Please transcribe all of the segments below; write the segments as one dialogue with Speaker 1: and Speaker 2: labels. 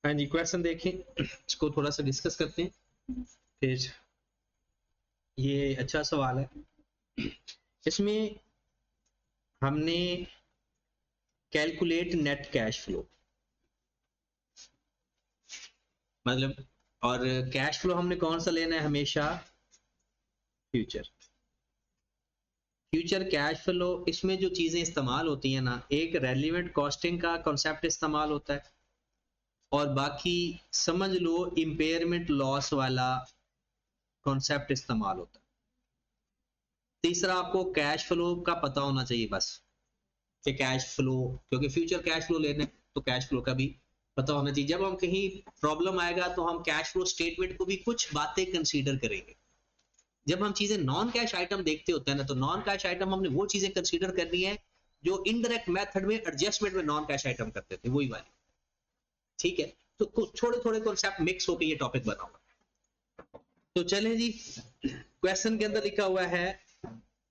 Speaker 1: हाँ जी, क्वेश्चन देखें, इसको थोड़ा सा डिस्कस करते हैं फिर। ये अच्छा सवाल है। इसमें हमने कैलकुलेट नेट कैश फ्लो, मतलब, और कैश फ्लो हमने कौन सा लेना है हमेशा, फ्यूचर। फ्यूचर कैश फ्लो, इसमें जो चीजें इस्तेमाल होती हैं ना, एक रेलिवेंट कॉस्टिंग का कॉन्सेप्ट इस्तेमाल होता है, और बाकी समझ लो इम्पेयरमेंट लॉस वाला कॉन्सेप्ट इस्तेमाल होता है। तीसरा आपको कैश फ्लो का पता होना चाहिए बस, कि कैश फ्लो, क्योंकि फ्यूचर कैश फ्लो लेने तो कैश फ्लो का भी पता होना चाहिए। जब हम कहीं प्रॉब्लम आएगा तो हम कैश फ्लो स्टेटमेंट को भी कुछ बातें कंसीडर करेंगे। जब हम चीजें नॉन कैश आइटम देखते होते हैं ना, तो नॉन कैश आइटम हमने वो चीजें कंसीडर करनी है जो इनडायरेक्ट मेथड में एडजस्टमेंट में नॉन कैश आइटम करते थे, वही वाली। ठीक है, तो कुछ थोड़े थोड़े कॉन्सेप्ट मिक्स होकर ये टॉपिक बना हुआ। तो चलें जी, क्वेश्चन के अंदर लिखा हुआ है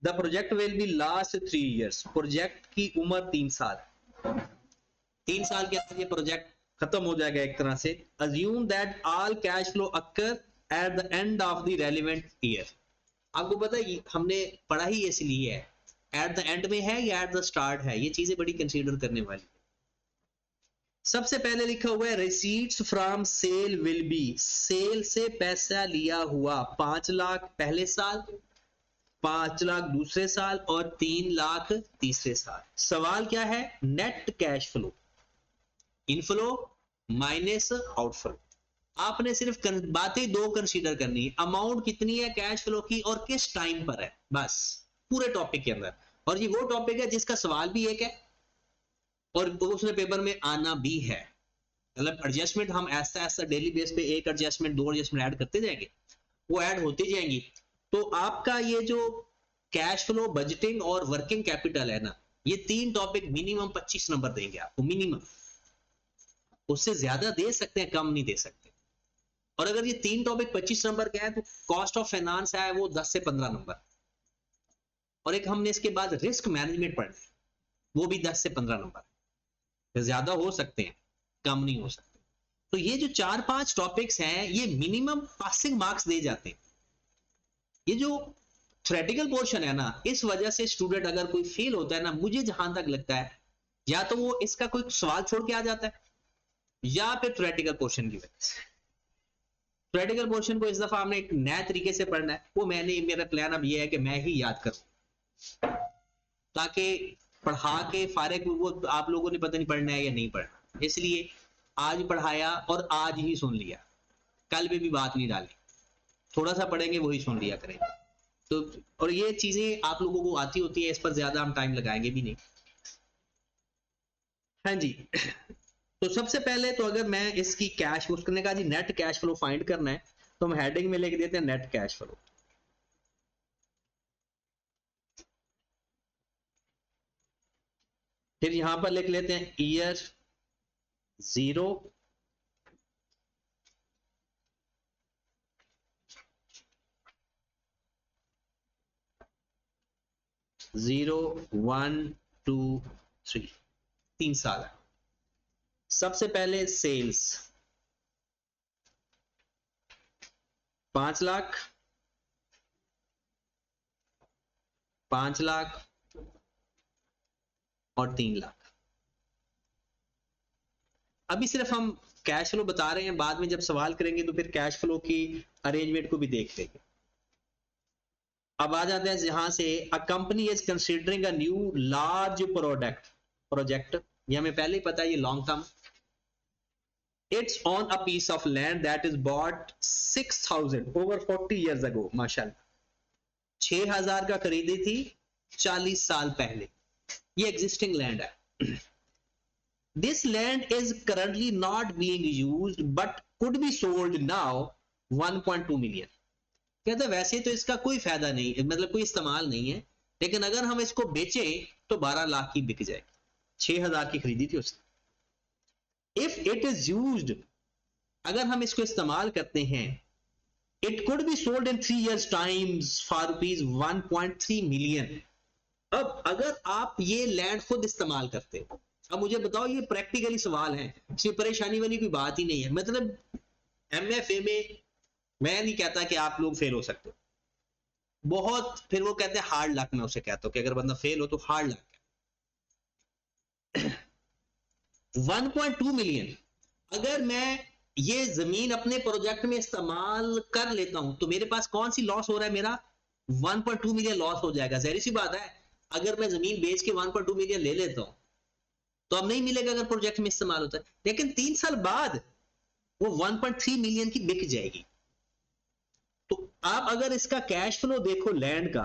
Speaker 1: the project will be last 3 years। Project की उम्र 3 साल, 3 साल के अंदर ये प्रोजेक्ट खत्म हो जाएगा एक तरह से। Assume that all cash flow occur at the end of the relevant year. आपको पता है हमने पढ़ा ही इसलिए है, एट द एंड में है या एट द स्टार्ट है, ये चीजें बड़ी कंसीडर करने वाली। सबसे पहले लिखा हुआ है receipts from sale will be, sale से पैसा लिया हुआ 5 लाख पहले साल, 5 लाख दूसरे साल और 3 लाख तीसरे साल। सवाल क्या है, net cash flow, inflow minus outflow. आपने सिर्फ बातें दो कंसीडर करनी है, अमाउंट कितनी है कैश फ्लो की और किस टाइम पर है, बस पूरे टॉपिक के अंदर। और ये वो टॉपिक है जिसका सवाल भी एक है और उसने पेपर में आना भी है। मतलब एडजस्टमेंट हम ऐसा ऐसा डेली बेस पे एक एडजस्टमेंट दो एडजस्टमेंट ऐड करते जाएंगे, वो ऐड होती जाएंगी। तो आपका ये जो कैश फ्लो, बजटिंग और वर्किंग कैपिटल है ना, ये 3 टॉपिक मिनिमम 25 नंबर देंगे आपको, मिनिमम। उससे ज्यादा दे सकते हैं, कम नहीं दे सकते। और अगर ये 3 टॉपिक 25 नंबर के हैं तो कॉस्ट ऑफ फाइनेंस है वो 10 से 15 नंबर, और एक हमने इसके बाद रिस्क मैनेजमेंट पढ़ना है, वो भी 10 से 15 नंबर। ज्यादा हो सकते हैं, कम नहीं हो सकते। तो ये जो 4-5 टॉपिक्स हैं ये मिनिमम पासिंग मार्क्स दे जाते हैं। ये जो थ्योरेटिकल पोर्शन है ना, इस वजह से स्टूडेंट अगर कोई फेल होता है ना, मुझे जहां तक लगता है या तो वो इसका कोई सवाल छोड़ के आ जाता है, या फिर थ्योरेटिकल पोर्शन की वजह से। थ्योरेटिकल पोर्शन को इस दफा हमने एक नए तरीके से पढ़ना है, वो मेरा प्लान अब ये है कि मैं ही याद करूं, ताकि पढ़ा के फारिग वो आप लोगों ने पता नहीं पढ़ना है या नहीं पढ़ना, इसलिए आज पढ़ाया और आज ही सुन लिया, कल भी बात नहीं डाली, थोड़ा सा पढ़ेंगे वही सुन लिया करेंगे। तो और ये चीजें आप लोगों को आती होती है, इस पर ज्यादा हम टाइम लगाएंगे भी नहीं। हाँ जी, तो सबसे पहले तो अगर मैं इसकी कैश, उसने कहा जी नेट कैश फ्लो फाइंड करना है, तो हम हेडिंग में लिख देते हैं नेट कैश फ्लो। फिर यहां पर लिख लेते हैं ईयर 0, जीरो 1 2 3, 3 साल है। सबसे पहले सेल्स 5 लाख, 5 लाख और 3 लाख। अभी सिर्फ हम कैश फ्लो बता रहे हैं, बाद में जब सवाल करेंगे तो फिर कैश फ्लो की अरेंजमेंट को भी देख लेंगे। अब आ जाते हैं यहां से, a company is considering a new large project, ये हमें पहले ही पता है, ये long term. It's on a piece of land that is bought 6000 over 40 years ago। माशाल्लाह 6000 का खरीदी थी 40 साल पहले, ये एग्जिस्टिंग लैंड है। This land is currently not being used but could be sold now 1.2 million। कहते वैसे तो इसका कोई फायदा नहीं है, मतलब कोई इस्तेमाल नहीं है, लेकिन अगर हम इसको बेचे तो 12 लाख की बिक जाएगी। 6000 की खरीदी थी उसने। इफ इट इज यूज्ड, अगर हम इसको इस्तेमाल करते हैं, it could be sold in 3 years times for rupees 1.3 million। अब अगर आप ये लैंड खुद इस्तेमाल करते हो, अब मुझे बताओ, ये प्रैक्टिकली सवाल है, इसमें परेशानी वाली कोई बात ही नहीं है। मतलब एमएफए में मैं नहीं कहता कि आप लोग फेल हो सकते हो, बहुत, फिर वो कहते हैं हार्ड लक, मैं उसे कहता हूं कि अगर बंदा फेल हो तो हार्ड लक है। 1.2 मिलियन अगर मैं ये जमीन अपने प्रोजेक्ट में इस्तेमाल कर लेता हूं तो मेरे पास कौन सी लॉस हो रहा है, मेरा 1.2 मिलियन लॉस हो जाएगा। जहरी सी बात है, अगर मैं जमीन बेच के 1.2 मिलियन ले लेता हूं तो अब नहीं मिलेगा अगर प्रोजेक्ट में इस्तेमाल होता है, लेकिन 3 साल बाद वो 1.3 मिलियन की बिक जाएगी। तो आप अगर इसका कैश फ्लो देखो लैंड का,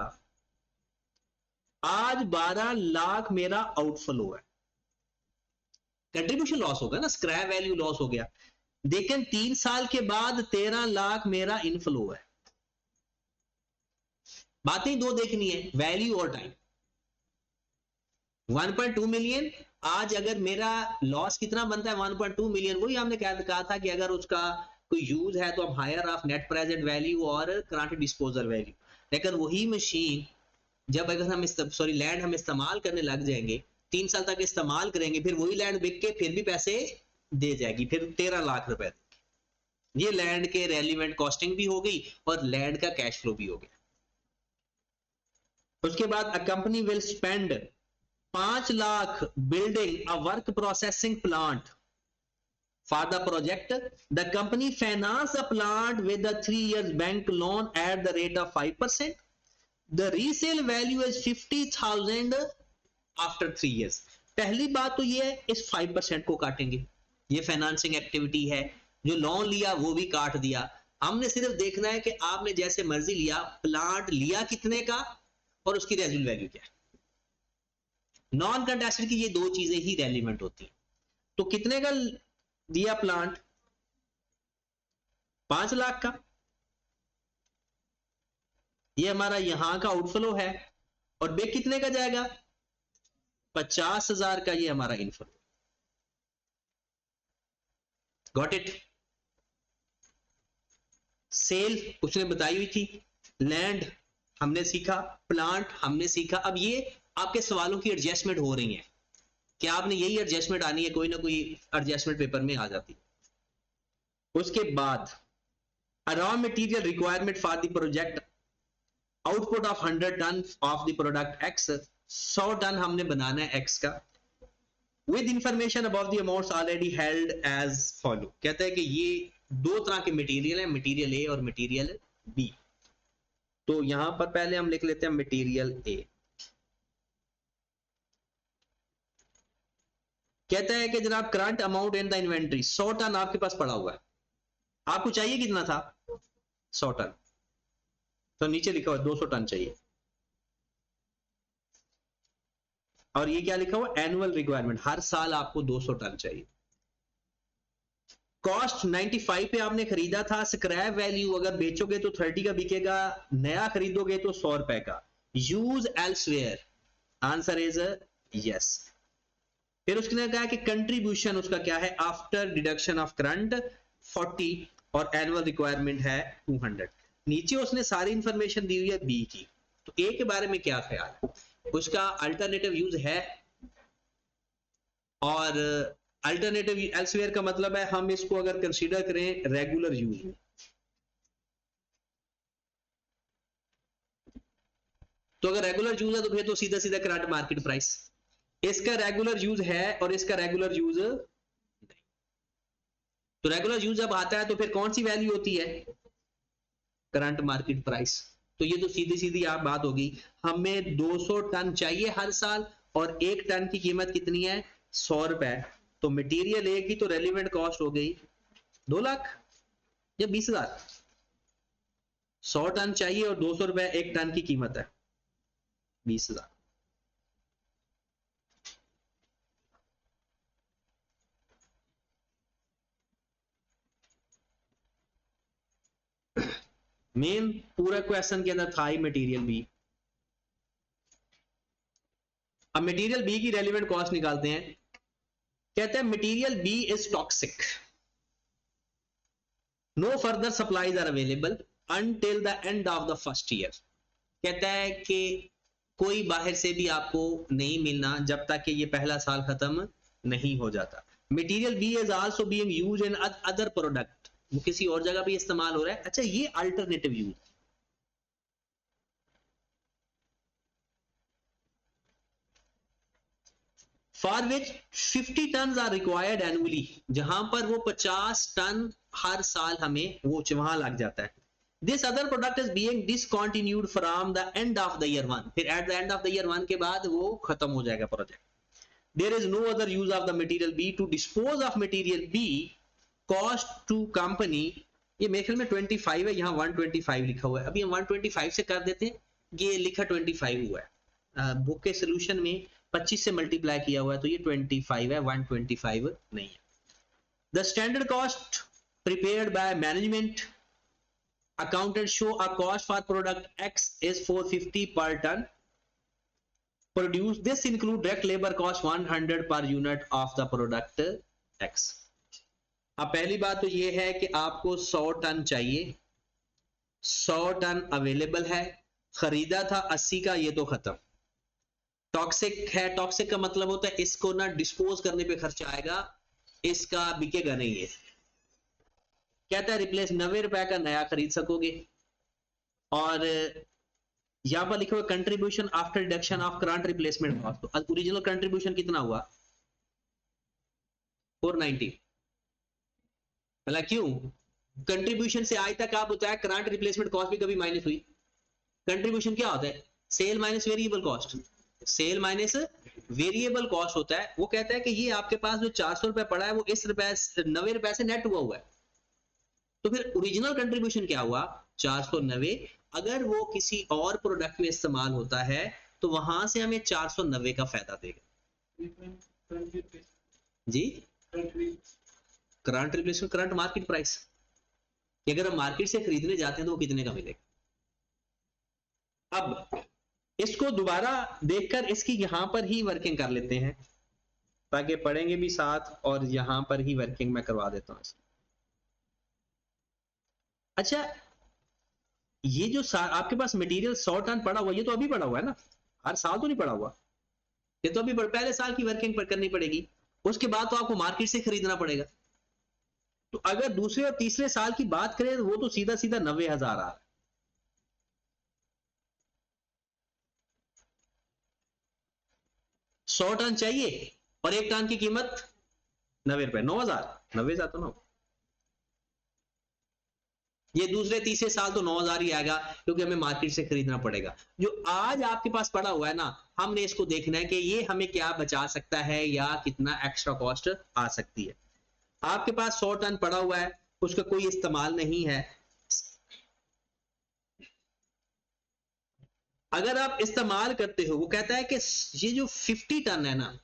Speaker 1: आज 12 लाख मेरा आउटफ्लो है, कंट्रीब्यूशन लॉस होगा ना, स्क्रैप वैल्यू लॉस हो गया, लेकिन 3 साल के बाद 13 लाख मेरा इनफ्लो है। बातें दो देखनी है, वैल्यू और टाइम। 1.2 मिलियन, आज अगर मेरा लॉस कितना बनता है 1.2 मिलियन, वही हमने कहा था कि अगर उसका कोई यूज है तो हम higher of net present value और करंट डिस्पोजल वैल्यू, लेकिन वही मशीन जब अगर हम लैंड हम इस्तेमाल करने लग जाएंगे, 3 साल तक इस्तेमाल करेंगे, फिर वही लैंड बिक के फिर भी पैसे दे जाएगी, फिर 13 लाख रुपए। ये लैंड के रेलिवेंट कॉस्टिंग भी हो गई और लैंड का कैश फ्लो भी हो गया। उसके बाद a company will spend 5 lakh building a work processing plant for the project. The company finance the plant with a 3 years bank loan at the rate of 5%. The resale value is 50,000 after 3 years. पहली बात तो ये है, इस 5% को काटेंगे, ये financing activity है, जो लोन लिया वो भी काट दिया। हमने सिर्फ देखना है कि आपने जैसे मर्जी लिया, प्लांट लिया कितने का और उसकी रेजिडुअल वैल्यू क्या है। नॉन कंटेस्टेड की ये दो चीजें ही रेलिवेंट होती हैं। तो कितने का दिया प्लांट, 5 लाख का, ये हमारा यहां का आउटफ्लो है, और बिक कितने का जाएगा, 50,000 का, ये हमारा इनफ्लो। Got it. सेल उसने बताई हुई थी, लैंड हमने सीखा, प्लांट हमने सीखा। अब ये आपके सवालों की एडजस्टमेंट हो रही है कि आपने यही एडजस्टमेंट आनी है, कोई ना कोई एडजस्टमेंट पेपर में आ जाती है। उसके बाद raw material requirement for the project, output of 100 ton of the product X, 100 ton हमने बनाना है एक्स का, with information about the amounts already held as follow. कहता है कि ये दो तरह के मटेरियल है, मटेरियल ए और मटेरियल बी। तो यहां पर पहले हम लिख लेते हैं मटेरियल ए। कहता है कि जनाब current amount in the inventory, 100 ton आपके पास पड़ा हुआ है, आपको चाहिए कितना था, 100 टन, तो नीचे लिखा हुआ 200 टन चाहिए, और ये क्या लिखा हुआ, एनुअल रिक्वायरमेंट, हर साल आपको 200 टन चाहिए। कॉस्ट 95 पे आपने खरीदा था, स्क्रैप वैल्यू अगर बेचोगे तो 30 का बिकेगा, नया खरीदोगे तो 100 रुपए का। Use elsewhere, answer is yes. फिर उसने कहा कि कंट्रीब्यूशन उसका क्या है, आफ्टर डिडक्शन ऑफ करंट 40 और एनुअल रिक्वायरमेंट है 200। नीचे उसने सारी इंफॉर्मेशन दी हुई है बी की। तो ए के बारे में क्या ख्याल है, उसका अल्टरनेटिव यूज है, और अल्टरनेटिव एल्सवेयर का मतलब है हम इसको अगर कंसीडर करें रेगुलर यूज में, तो अगर रेगुलर यूज है तो फिर तो सीधा सीधा करंट मार्केट प्राइस। इसका रेगुलर यूज है और इसका रेगुलर यूज नहीं, तो रेगुलर यूज जब आता है तो फिर कौन सी वैल्यू होती है, करंट मार्केट प्राइस। तो ये तो सीधी सीधी आप बात होगी, हमें 200 टन चाहिए हर साल और 1 टन की कीमत कितनी है, 100 रुपए। तो मटेरियल ए की तो रेलिवेंट कॉस्ट हो गई 2 लाख या 20,000, 100 टन चाहिए और 200 रुपए 1 टन की कीमत है, 20,000। मेन पूरा क्वेश्चन के अंदर था ही मटेरियल बी। अब मटेरियल बी की रेलिवेंट कॉस्ट निकालते हैं। कहते हैं material B is toxic, no further supplies are available until the end of the first year. कहता है कि कोई बाहर से भी आपको नहीं मिलना जब तक कि ये पहला साल खत्म नहीं हो जाता। Material B is also being used in other product, वो किसी और जगह भी इस्तेमाल हो रहा है। अच्छा, ये alternative use. For which 50 ton are required annually, जहां पर वो 50 टन हर साल हमें वो वहां लग जाता है। This other product is being discontinued from the end of the year 1, फिर at the end of the year 1 के बाद वो खत्म हो जाएगा project. There is no other use of the material B to dispose of material B cost to company. ये मेरे ख्याल में 25 है, यहाँ 125 लिखा हुआ है। अभी हम 125 से कर देते हैं, ये लिखा 25 हुआ है, बुक के सोल्यूशन में 25 से मल्टीप्लाई किया हुआ है, तो ये 25 है, 125 नहीं है। The standard cost prepared by management accountant show a cost for product X is 450 per ton produced. This include direct labor cost 100 per unit of the product X. अब पहली बात तो ये है कि आपको 100 टन चाहिए, 100 टन अवेलेबल है, खरीदा था 80 का, ये तो खत्म। टॉक्सिक है, टॉक्सिक का मतलब होता है इसको ना डिस्पोज करने पे खर्चा आएगा, इसका बिकेगा नहीं है। कहता है रिप्लेस 90 रुपए का नया खरीद सकोगे। और यहां पर लिखा हुआ contribution after deduction of current replacement cost, तो ओरिजिनल कंट्रीब्यूशन कितना हुआ? 490। भला क्यों? कंट्रीब्यूशन से आज तक आप बताया करंट रिप्लेसमेंट कॉस्ट भी कभी माइनस हुई? कंट्रीब्यूशन क्या होता है? Sale minus variable cost, sale minus variable cost होता है। वो कहता है कि ये आपके पास जो 400 रुपए पड़ा है वो इस रुपए 90 रुपए से नेट हुआ है। तो फिर ओरिजिनल कंट्रीब्यूशन क्या हुआ? 490। अगर वो किसी और प्रोडक्ट में इस्तेमाल होता है तो वहां से हमें 490 का फायदा देगा जी। Current replacement, current market price, अगर हम मार्केट से खरीदने जाते हैं तो वो कितने का मिलेगा। अब इसको दोबारा देखकर इसकी यहां पर ही वर्किंग कर लेते हैं, ताकि पढ़ेंगे भी साथ और यहां पर ही वर्किंग में करवा देता हूं। अच्छा, ये जो आपके पास मटेरियल 100 टन पड़ा हुआ, ये तो अभी पड़ा हुआ है ना, हर साल तो नहीं पड़ा हुआ, ये तो अभी पहले साल की वर्किंग पर करनी पड़ेगी, उसके बाद तो आपको मार्केट से खरीदना पड़ेगा। तो अगर दूसरे और तीसरे साल की बात करें तो वो तो सीधा सीधा 90,000 आ रहा है। सौ टन चाहिए और एक टन की कीमत 90 रुपए, 9,000, 90,000 तो ना, ये दूसरे तीसरे साल तो 9,000 ही आएगा, क्योंकि हमें मार्केट से खरीदना पड़ेगा। जो आज आपके पास पड़ा हुआ है ना, हमने इसको देखना है कि ये हमें क्या बचा सकता है या कितना एक्स्ट्रा कॉस्ट आ सकती है। आपके पास 100 टन पड़ा हुआ है, उसका कोई इस्तेमाल नहीं है। अगर आप इस्तेमाल करते हो, वो कहता है कि ये जो 50 टन है ना,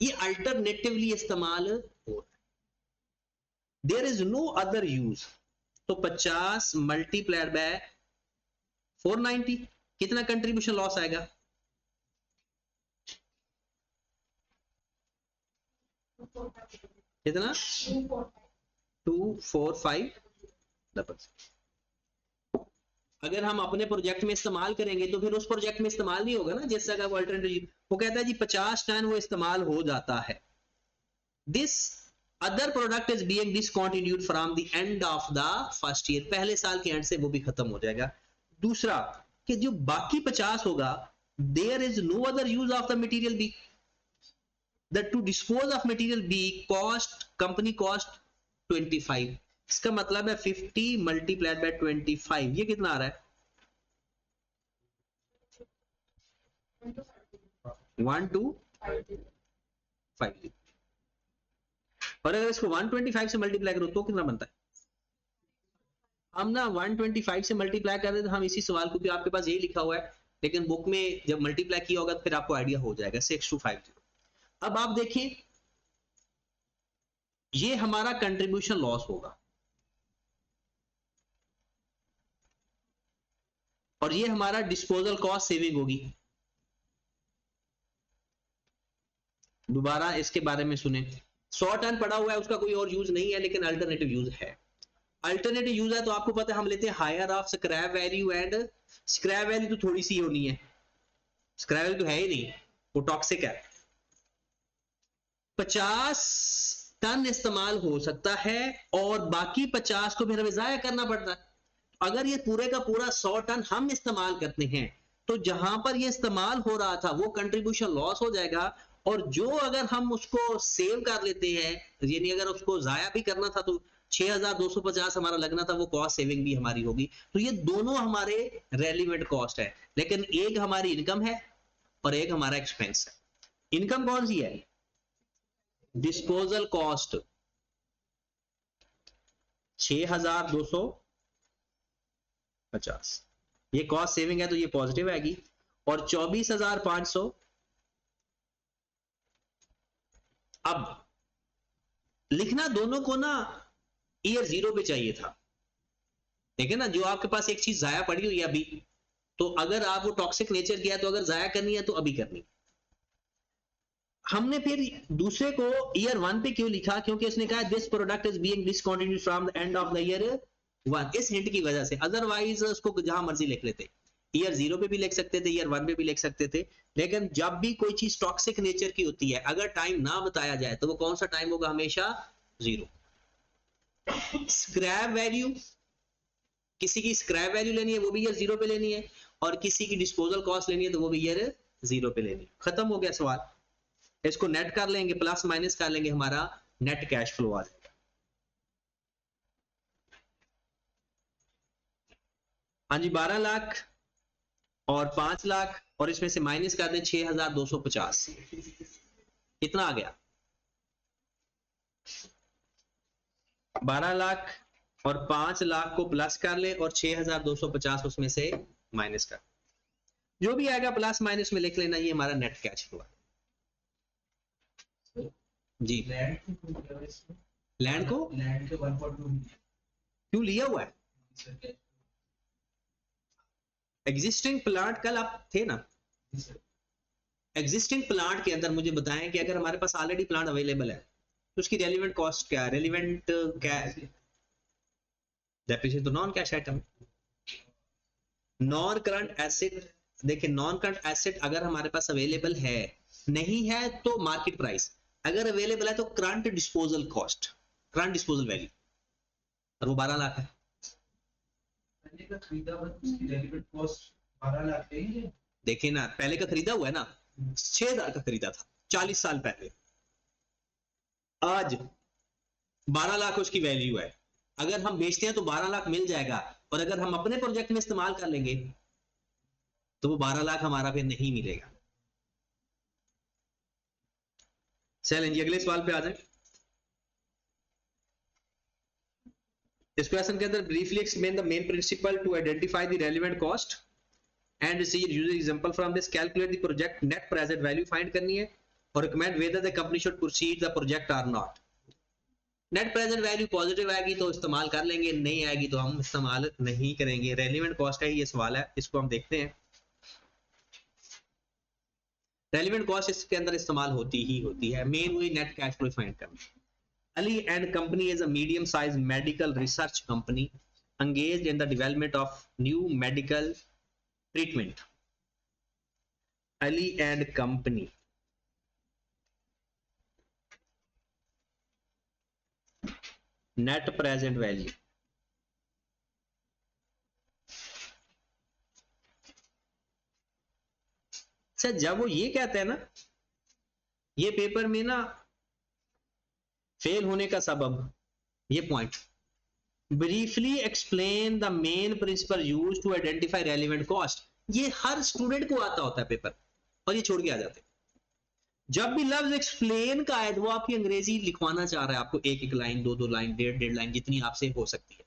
Speaker 1: ये अल्टरनेटिवली इस्तेमाल हो, there is no other use. तो 50 मल्टीप्लाइड बाय 490, कितना कंट्रीब्यूशन लॉस आएगा? कितना? 245। अगर हम अपने प्रोजेक्ट में इस्तेमाल करेंगे तो फिर उस प्रोजेक्ट में इस्तेमाल नहीं होगा ना, जिस जगह वो अल्टरनेटिव, वो कहता है जी 50 टन वो इस्तेमाल हो जाता है। This other product is being discontinued from the end of the first year, पहले साल के एंड से वो भी खत्म हो जाएगा। दूसरा कि जो बाकी 50 होगा, there is no other use of the material B, that to dispose of material B cost, company cost 25। इसका मतलब है 50 मल्टीप्लाइड बाय 25, ये कितना आ रहा है? 1255। और अगर इसको 125 से मल्टीप्लाई करो तो कितना बनता है? हम ना 125 से मल्टीप्लाई कर रहे, तो हम इसी सवाल को भी, आपके पास यही लिखा हुआ है, लेकिन बुक में जब मल्टीप्लाई किया होगा तो फिर आपको आइडिया हो जाएगा, 6250। अब आप देखिए, ये हमारा कंट्रीब्यूशन लॉस होगा और ये हमारा डिस्पोजल कॉस्ट सेविंग होगी। दोबारा इसके बारे में सुने, 100 टन पड़ा हुआ है, उसका कोई और यूज नहीं है, लेकिन अल्टरनेटिव यूज है। अल्टरनेटिव यूज है तो आपको पता है हम लेते हैं higher of scrap value, and scrap value तो थोड़ी सी होनी है, स्क्रैप वैल्यू तो है ही नहीं, वो टॉक्सिक है। 50 टन इस्तेमाल हो सकता है और बाकी 50 को फिर हमें जाया करना पड़ता है। अगर ये पूरे का पूरा 100 टन हम इस्तेमाल करते हैं तो जहां पर ये इस्तेमाल हो रहा था वो कंट्रीब्यूशन लॉस हो जाएगा, और जो अगर हम उसको सेव कर लेते हैं, यानी अगर उसको जाया भी करना था तो 6250 हमारा लगना था, वो कॉस्ट सेविंग भी हमारी होगी। तो ये दोनों हमारे रेलिवेंट कॉस्ट है, लेकिन एक हमारी इनकम है और एक हमारा एक्सपेंस है। इनकम कौन सी है? डिस्पोजल कॉस्ट 6250, ये कॉस्ट सेविंग है तो ये पॉजिटिव आएगी। और 24,500, अब लिखना दोनों को ना ईयर जीरो पे चाहिए था, ठीक है ना। जो आपके पास एक चीज जाया पड़ी हुई है अभी, तो अगर आप वो टॉक्सिक नेचर किया तो अगर जाया करनी है तो अभी करनी। हमने फिर दूसरे को ईयर 1 पे क्यों लिखा? क्योंकि उसने कहा this product is being discontinued from the end of the year 1, इस हिंट की वजह से। अदरवाइज उसको जहां मर्जी लिख लेते, ईयर 0 पे भी लिख सकते थे, ईयर 1 पे भी लिख सकते थे, लेकिन जब भी कोई चीज टॉक्सिक नेचर की होती है, अगर टाइम ना बताया जाए तो वो कौन सा टाइम होगा? हमेशा 0। स्क्रैप वैल्यू, किसी की स्क्रैप वैल्यू लेनी है वो भी ईयर 0 पे लेनी है, और किसी की डिस्पोजल कॉस्ट लेनी है तो वो भी ईयर 0 पे लेनी है। खत्म हो गया सवाल। इसको नेट कर लेंगे, प्लस माइनस कर लेंगे, हमारा नेट कैश फ्लो आ जाएगा। हाँ जी, 12 लाख और 5 लाख, और इसमें से माइनस कर दें 6250, कितना आ गया? 12 लाख और 5 लाख को प्लस कर ले और 6250 उसमें से माइनस कर, जो भी आएगा प्लस माइनस में लिख लेना, ये हमारा नेट कैश फ्लो है जी। लैंड को क्यों लिया हुआ है? एग्जिस्टिंग प्लांट, कल आप थे ना, एग्जिस्टिंग प्लांट के अंदर मुझे बताएं कि अगर हमारे पास ऑलरेडी प्लांट अवेलेबल है तो उसकी रेलिवेंट कॉस्ट क्या है? रेलिवेंट क्या है? डेप्रिसिएशन तो non cash item. Non current asset, देखिए नॉन करंट एसेट अगर हमारे पास अवेलेबल है, नहीं है तो मार्केट प्राइस, अगर अवेलेबल है तो current disposal cost, current disposal value, और वो 12 लाख है। देखिए ना, पहले का खरीदा हुआ है ना, 6,000 का खरीदा था 40 साल पहले, आज 12 लाख उसकी वैल्यू है। अगर हम बेचते हैं तो 12 लाख मिल जाएगा, और अगर हम अपने प्रोजेक्ट में इस्तेमाल कर लेंगे तो वो 12 लाख हमारा फिर नहीं मिलेगा। चलें जी, अगले सवाल पे आ जाए। इस क्वेश्चन के अंदर briefly explain the main principle to identify the relevant cost and receive use example from this, calculate the project net present value find करनी है, और recommend whether the company should proceed the project or not. Net present value positive आएगी तो इस्तेमाल कर लेंगे, नहीं आएगी तो हम इस्तेमाल नहीं करेंगे। रेलेवेंट कॉस्ट का ही ये सवाल है, इसको हम देखते हैं। रेलेवेंट कॉस्ट इसके अंदर इस्तेमाल होती ही होती है, मेन वही नेट कैश फ्लो फाइंड करना। Ali and Company is a medium-sized medical research company engaged in the development of new medical treatment. Ali and Company, net present value, अच्छा जब वो ये कहते हैं ना, ये पेपर में ना फेल होने का सबब, ये point, briefly explain the main principle use to identify relevant cost, ये हर स्टूडेंट को आता होता है पेपर, और ये छोड़ के आ जाते हैं। जब भी लफ्ज एक्सप्लेन का है तो वो आपकी अंग्रेजी लिखवाना चाह रहा है आपको, एक एक लाइन, दो दो लाइन, डेढ़ डेढ़ लाइन, जितनी आपसे हो सकती है,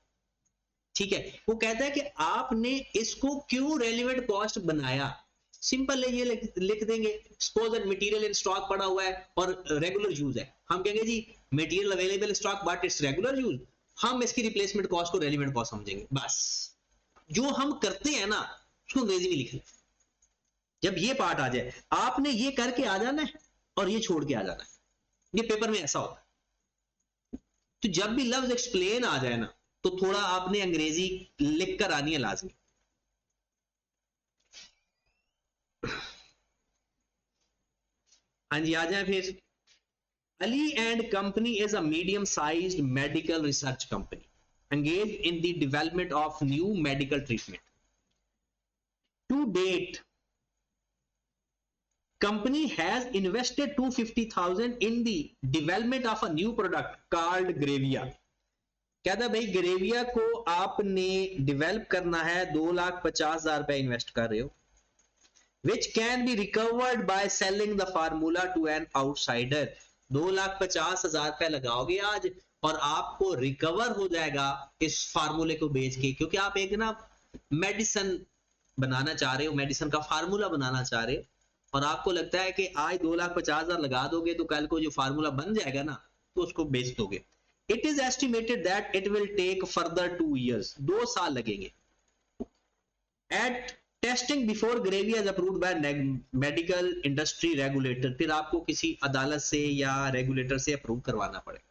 Speaker 1: ठीक है। वो कहता है कि आपने इसको क्यों रेलिवेंट कॉस्ट बनाया। सिंपल है, ये लिख देंगे, suppose that material in stock पड़ा हुआ है और रेगुलर यूज है, हम कहेंगे जी material available stock but it's regular use, हम इसकी रिप्लेसमेंट कॉस्ट को रेलिवेंट कॉस्ट समझेंगे, बस। जो हम करते हैं ना उसको अंग्रेजी में लिख लें। जब ये पार्ट आ जाए, आपने ये करके आ जाना है और ये छोड़ के आ जाना है, ये पेपर में ऐसा होता है। तो जब भी लफ्ज एक्सप्लेन आ जाए ना, तो थोड़ा आपने अंग्रेजी लिख कर आनी है लाजमी। हाँ जी, आ जाए फिर। Ali and Company is a medium-sized medical research company engaged in the development of new medical treatment. To date, company has invested 250,000 in the development of a new product called Gravia. कहता भाई ग्रेविया को आपने develop करना है, 2,50,000 रुपए invest कर रहे हो, which can be recovered by selling the formula to an outsider. 2,50,000 रुपए लगाओगे आज और आपको रिकवर हो जाएगा इस फार्मूले को बेच के, क्योंकि आप एक ना मेडिसिन बनाना चाह रहे हो, मेडिसिन का फार्मूला बनाना चाह रहे हो, और आपको लगता है कि आज 2,50,000 लगा दोगे तो कल को जो फार्मूला बन जाएगा ना तो उसको बेच दोगे. It is estimated that it will take further 2 years. 2 साल लगेंगे. At testing before Gravia is approved by medical industry regulator. फिर आपको किसी अदालत से या रेगुलेटर से अप्रूव करवाना पड़ेगा.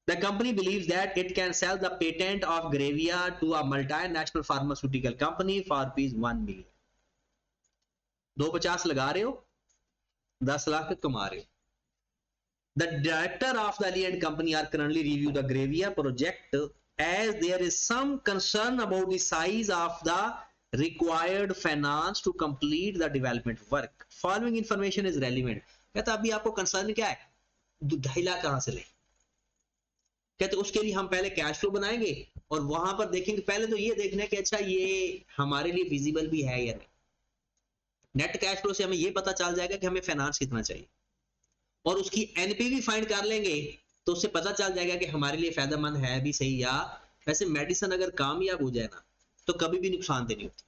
Speaker 1: The company believes that it can sell the patent of Gravia to a multinational pharmaceutical company for ₹1 million. 250 लगा रहे हो, 10 लाख कमा रहे हो. The director of the Ali and Company are currently review the Gravia project as there is some concern about the size of the required finance to complete the development work. Following information is relevant. कहता अभी आपको concern क्या है, 2.5 लाख कहां से ले. कहते उसके लिए हम पहले कैश फ्लो बनाएंगे और वहां पर देखेंगे. पहले तो ये देखना है कि अच्छा ये हमारे लिए फिजिबल भी है या नहीं. नेट कैश फ्लो से हमें ये पता चल जाएगा कि हमें फाइनेंस कितना चाहिए, और उसकी एनपीवी फाइंड कर लेंगे तो उससे पता चल जाएगा कि हमारे लिए फायदेमंद है भी सही. या वैसे मेडिसिन अगर कामयाब हो जाए ना तो कभी भी नुकसान नहीं होती,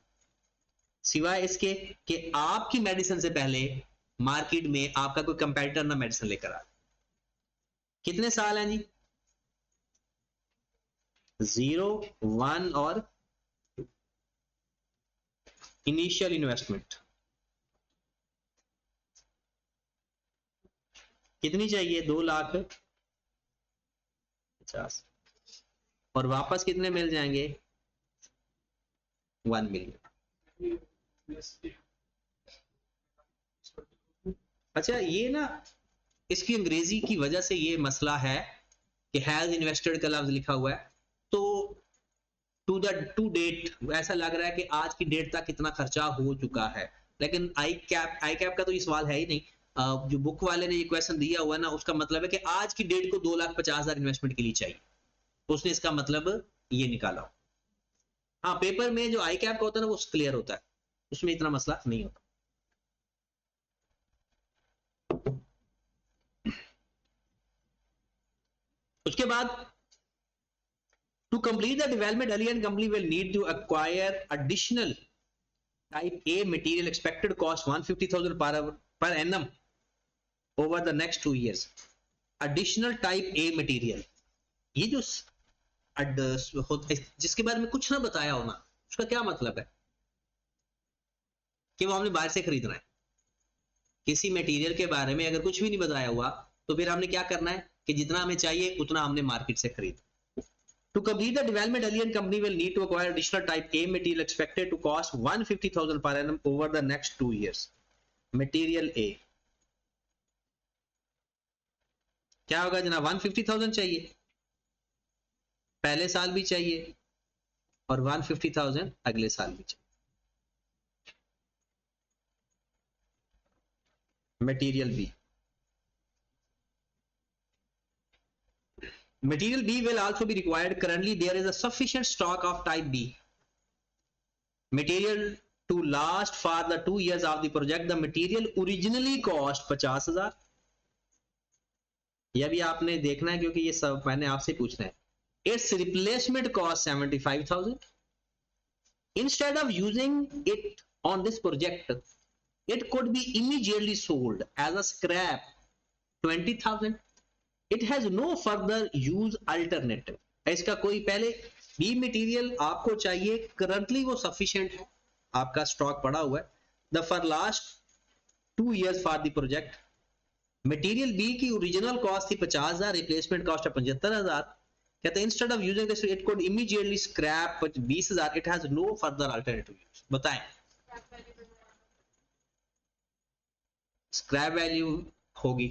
Speaker 1: सिवाय इसके कि आपकी मेडिसिन से पहले मार्केट में आपका कोई कंपेटिटर ना मेडिसिन लेकर आ. कितने साल हैं जी? 0, 1 और इनिशियल इन्वेस्टमेंट कितनी चाहिए? 2,50,000 और वापस कितने मिल जाएंगे? 1 मिलियन. अच्छा ये ना इसकी अंग्रेजी की वजह से ये मसला है कि हैज इन्वेस्टेड का लफ्ज लिखा हुआ है, तो टू डेट ऐसा लग रहा है कि आज की डेट तक कितना खर्चा हो चुका है, लेकिन आई कैप का तो ये सवाल है ही नहीं. जो बुक वाले ने ये क्वेश्चन दिया हुआ है ना, उसका मतलब है कि आज की डेट को 2,50,000 इन्वेस्टमेंट के लिए चाहिए, तो उसने इसका मतलब ये निकाला. हाँ पेपर में जो आई कैप का होता है ना वो क्लियर होता है, उसमें इतना मसला नहीं होता. उसके बाद to complete the development, Ali and Company will need to acquire additional type A material. Expected cost 150,000 per annum over the next 2 years. Additional type A material, ये जो जिसके बारे में कुछ ना बताया हो ना, उसका क्या मतलब है कि वो हमने बाहर से खरीदना है. किसी मटेरियल के बारे में अगर कुछ भी नहीं बताया हुआ तो फिर हमने क्या करना है कि जितना हमें चाहिए उतना हमने मार्केट से खरीद. To complete the development, Ali and Company will need to acquire additional type A material expected to cost 150,000 per annum over the next 2 years. Material A क्या होगा जनाब? 150,000 चाहिए, पहले साल भी चाहिए और 150,000 अगले साल भी चाहिए. Material B. Material B will also be required. Currently, there is a sufficient stock of type B material to last for the 2 years of the project. The material originally cost 50,000. यह भी आपने देखना है क्योंकि ये सब मैंने आपसे पूछना है. Its replacement cost 75,000. Instead of using it on this project, it could be immediately sold as a scrap 20,000. It has no further use alternative. इसका कोई पहले B मटेरियल आपको चाहिए, करंटली वो सफिशिएंट है, आपका स्टॉक पड़ा हुआ है. The for last 2 years for the project. Material B की ओरिजिनल कॉस्ट थी 50,000, रिप्लेसमेंट कॉस्ट है 75,000. कहते हैं instead of using this it could immediately scrap 20,000. It has no further alternative use. बताएं स्क्रैप वैल्यू होगी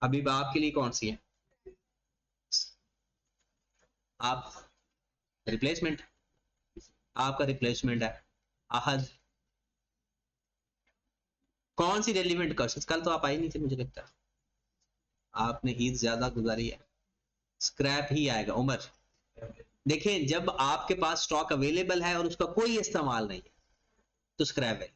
Speaker 1: अभी आपके लिए कौन सी है? आप रिप्लेसमेंट, आपका रिप्लेसमेंट है। आहद कौन सी रेलिवेंट क्वेश्चन? कल तो आप आई नहीं थे मुझे लगता है, आपने ईद ज्यादा गुजारी है। स्क्रैप ही आएगा। उमर देखें, जब आपके पास स्टॉक अवेलेबल है और उसका कोई इस्तेमाल नहीं है तो स्क्रैप है।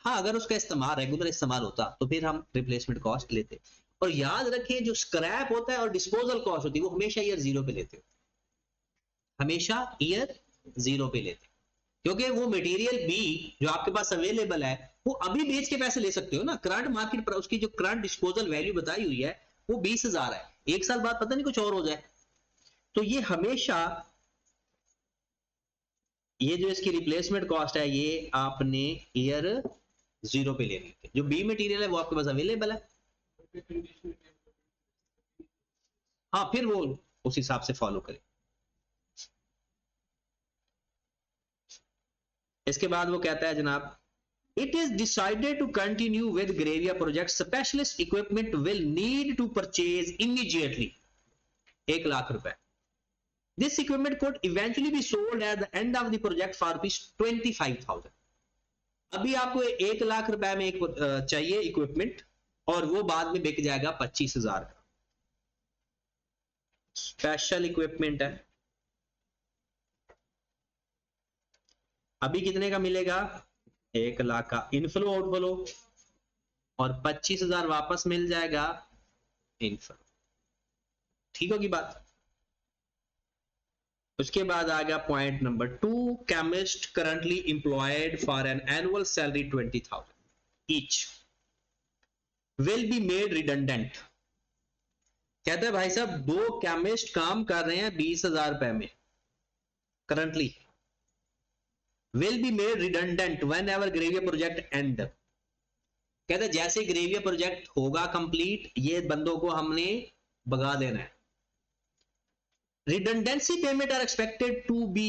Speaker 1: हाँ, अगर उसका इस्तेमाल रेगुलर इस्तेमाल होता तो फिर हम रिप्लेसमेंट कॉस्ट लेते। और याद रखें, जो स्क्रैप होता है और डिस्पोजल कॉस्ट होती है वो हमेशा ईयर जीरो पे लेते हो, हमेशा ईयर जीरो पे लेते, क्योंकि वो मटेरियल बी जो आपके पास अवेलेबल है वो अभी बेच के पैसे ले सकते हो ना। करंट मार्केट पर उसकी जो करंट डिस्पोजल वैल्यू बताई हुई है वो 20,000 है, एक साल बाद पता नहीं कुछ और हो जाए। तो ये हमेशा, ये जो इसकी रिप्लेसमेंट कॉस्ट है ये आपने ईयर जीरो पे लेनी है। जो बी मटेरियल है वो आपके पास अवेलेबल है, हाँ फिर वो उस हिसाब से फॉलो करें। इसके बाद वो कहता है जनाब, it is decided to continue with Gravia project, specialist equipment will need to purchase immediately 1 lakh रुपए। This equipment could eventually be sold at the end of the project for ₹25,000। अभी आपको 1 लाख रुपए में एक चाहिए इक्विपमेंट और वो बाद में बिक जाएगा 25,000 का। स्पेशल इक्विपमेंट है, अभी कितने का मिलेगा? 1 लाख का इनफ्लो आउटफ्लो और 25,000 वापस मिल जाएगा इनफ्लो। ठीक होगी बात? उसके बाद आ गया point number 2, chemist currently employed for an annual salary 20,000 each will be made redundant. कहता है भाई साहब, 2 केमिस्ट काम कर रहे हैं 20,000 रुपए में currently, will be made redundant whenever Grewia project end. कहता है जैसे ग्रेविया प्रोजेक्ट होगा कंप्लीट, ये बंदों को हमने भगा देना है। redundancy payment are expected to be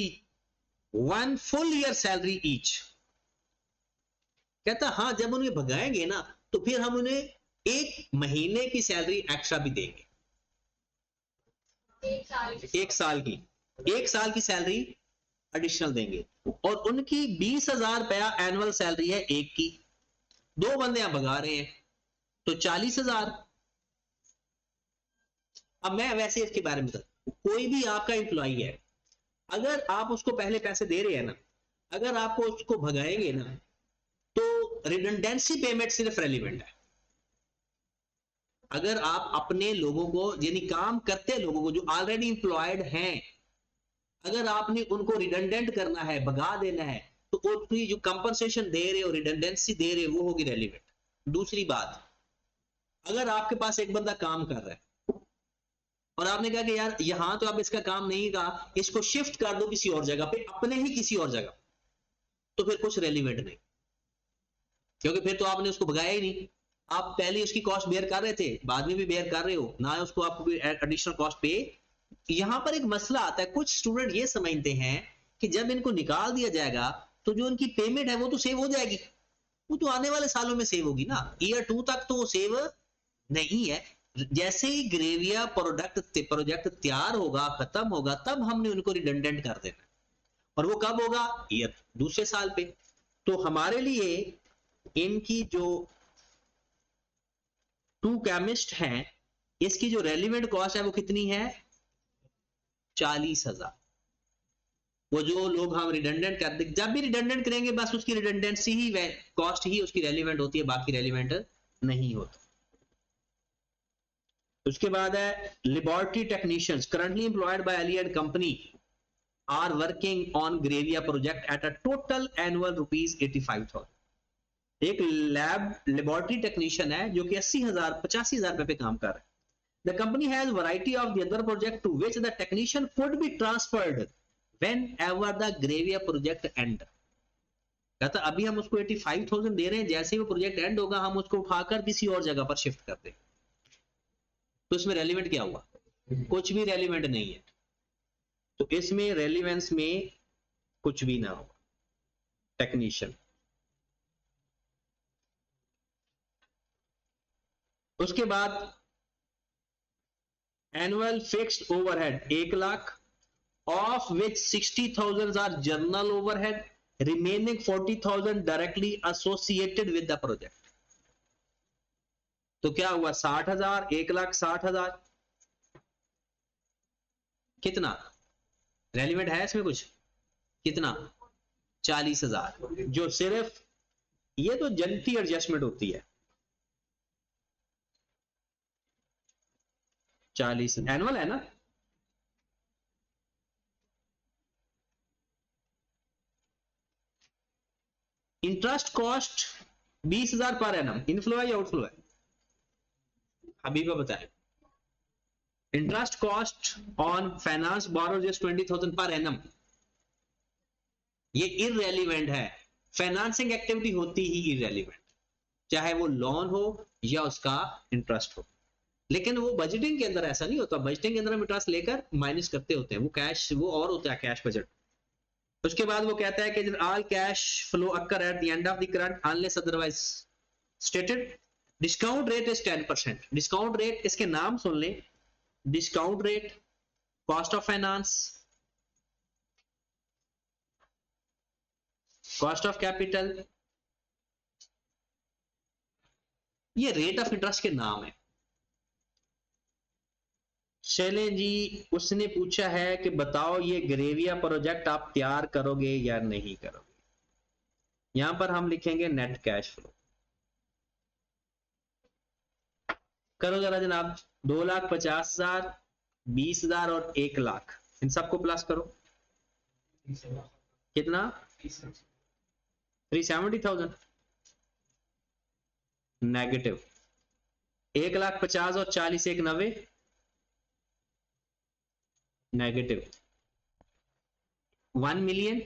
Speaker 1: 1 full year salary each। कहता हाँ, जब उन्हें भगाएंगे ना तो फिर हम उन्हें 1 महीने की सैलरी एक्स्ट्रा भी देंगे, 1 साल की, 1 साल की सैलरी एडिशनल देंगे। और उनकी 20,000 रुपया एनुअल सैलरी है एक की, 2 बंदे आप भगा रहे हैं तो 40,000। अब मैं वैसे इसके बारे में बता, कोई भी आपका एम्प्लॉई है, अगर आप उसको पहले पैसे दे रहे हैं ना, अगर आपको उसको भगाएंगे ना तो रिडंडेंसी पेमेंट सिर्फ रेलिवेंट है। अगर आप अपने लोगों को, यानी काम करते लोगों को जो ऑलरेडी इंप्लॉयड हैं, अगर आपने उनको रिडंडेंट करना है, भगा देना है, तो उनकी जो कंपनसेशन दे रहे हो, रिडंडेंसी दे रहे हो, वो होगी रेलिवेंट। दूसरी बात, अगर आपके पास एक बंदा काम कर रहा है और आपने कहा कि यार यहां तो अब इसका काम नहीं कहा, इसको शिफ्ट कर दो किसी और जगह पे, अपने ही किसी और जगह, तो फिर कुछ रेलिवेंट नहीं, क्योंकि फिर तो आपने उसको भगाया ही नहीं। आप पहले उसकी कॉस्ट बेयर कर रहे थे, बाद में भी बेयर कर रहे हो ना, उसको आपको एडिशनल कॉस्ट पे। यहां पर एक मसला आता है, कुछ स्टूडेंट ये समझते हैं कि जब इनको निकाल दिया जाएगा तो जो उनकी पेमेंट है वो तो सेव हो जाएगी, वो तो आने वाले सालों में सेव होगी ना, ईयर 2 तक तो वो सेव नहीं है। जैसे ही ग्रेविया प्रोजेक्ट तैयार होगा, खत्म होगा, तब हमने उनको रिडंडेंट कर देना, और वो कब होगा? ईयर दूसरे साल पे। तो हमारे लिए इनकी जो 2 केमिस्ट हैं, इसकी जो रेलिवेंट कॉस्ट है वो कितनी है? 40,000। वो जो लोग हम रिडंडेंट कर दे, जब भी रिडंडेंट करेंगे बस उसकी रिडंडेंसी ही, कॉस्ट ही उसकी रेलिवेंट होती है, बाकी रेलिवेंट नहीं होता। उसके बाद है laboratory technicians currently employed by Eli and company are working on Grewia project at a total annual ₹85,000। एक लेबोरेटरी टेक्नीशियन है जो कि 80,000 85,000 रुपए पे काम कर रहा है। The company has variety of the other project to which the technician could be transferred whenever the Gravia project end। कहता अभी हम उसको 85,000 दे रहे हैं, जैसे ही वो प्रोजेक्ट एंड होगा हम उसको उठाकर किसी और जगह पर शिफ्ट कर देंगे। तो इसमें रेलिवेंट क्या हुआ? कुछ भी रेलिवेंट नहीं है, तो इसमें रेलिवेंस में कुछ भी ना होगा। टेक्नीशियन, उसके बाद annual fixed overhead 1 lakh, of which 60,000 are general overhead, remaining 40,000 directly associated with the project. तो क्या हुआ, 60,000, 1,60,000, कितना रेलिवेंट है इसमें कुछ, कितना 40,000, जो सिर्फ ये तो जनती एडजस्टमेंट होती है। 40 एनुअल है ना, interest cost 20,000 per annum, inflow है या आउटफ्लो है, हबीबा बताएं। Interest cost on finance borrows is 20,000 per annum, ये इररेलीवेंट है। फाइनेंसिंग एक्टिविटी होती ही इररेलीवेंट, चाहे वो लोन हो या उसका इंटरेस्ट हो। लेकिन वो बजटिंग के अंदर ऐसा नहीं होता, बजटिंग के अंदर हम इंटरेस्ट लेकर माइनस करते होते हैं, वो कैश वो और होता है कैश बजट। उसके बाद वो कहता है कि all cash flow occur at the end of the current unless otherwise stated. Discount rate is 10%। Discount rate, इसके नाम सुन लें, discount rate, cost of finance, cost of capital, ये रेट ऑफ इंटरेस्ट के नाम है। चलें जी, उसने पूछा है कि बताओ ये ग्रेविया प्रोजेक्ट आप तैयार करोगे या नहीं करोगे। यहां पर हम लिखेंगे नेट कैश फ्लो। करो जरा जनाब, 2,50,000, 20,000 और 1 लाख, इन सबको प्लस करो, कितना 370,000 नेगेटिव, 1,50,000 और 40, 1,90 नेगेटिव, 1 मिलियन